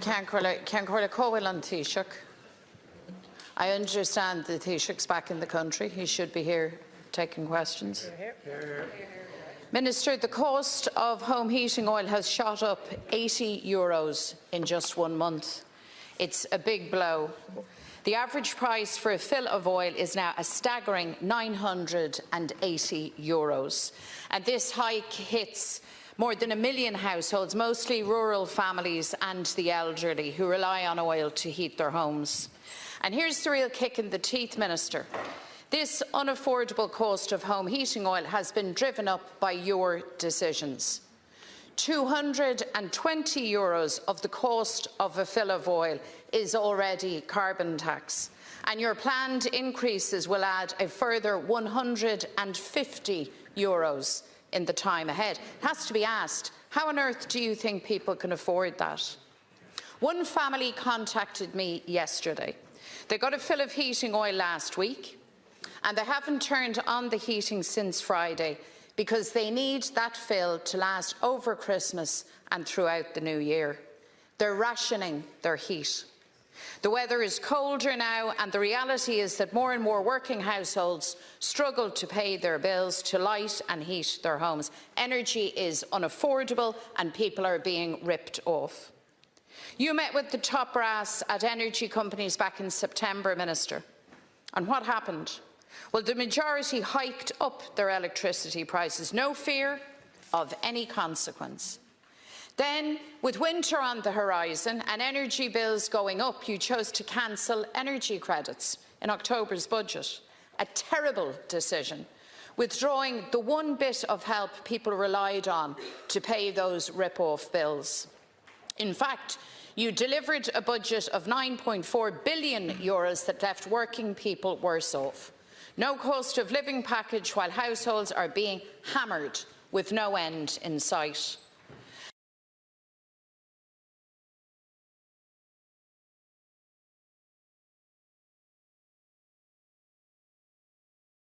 Taoiseach. I understand the Taoiseach's back in the country. He should be here taking questions. Minister, the cost of home heating oil has shot up €80 in just 1 month. It's a big blow. The average price for a fill of oil is now a staggering €980. And this hike hits more than 1 million households, mostly rural families and the elderly, who rely on oil to heat their homes. And here's the real kick in the teeth, Minister. This unaffordable cost of home heating oil has been driven up by your decisions. €220 of the cost of a fill of oil is already carbon tax, and your planned increases will add a further €150 in the time ahead. It has to be asked, how on earth do you think people can afford that? One family contacted me yesterday. They got a fill of heating oil last week, and they haven't turned on the heating since Friday because they need that fill to last over Christmas and throughout the new year. They're rationing their heat. The weather is colder now, and the reality is that more and more working households struggle to pay their bills, to light and heat their homes. Energy is unaffordable and people are being ripped off. You met with the top brass at energy companies back in September, Minister. And what happened? Well, the majority hiked up their electricity prices, no fear of any consequence. Then, with winter on the horizon and energy bills going up, you chose to cancel energy credits in October's budget. A terrible decision, withdrawing the one bit of help people relied on to pay those rip-off bills. In fact, you delivered a budget of €9.4 billion that left working people worse off. No cost of living package while households are being hammered with no end in sight.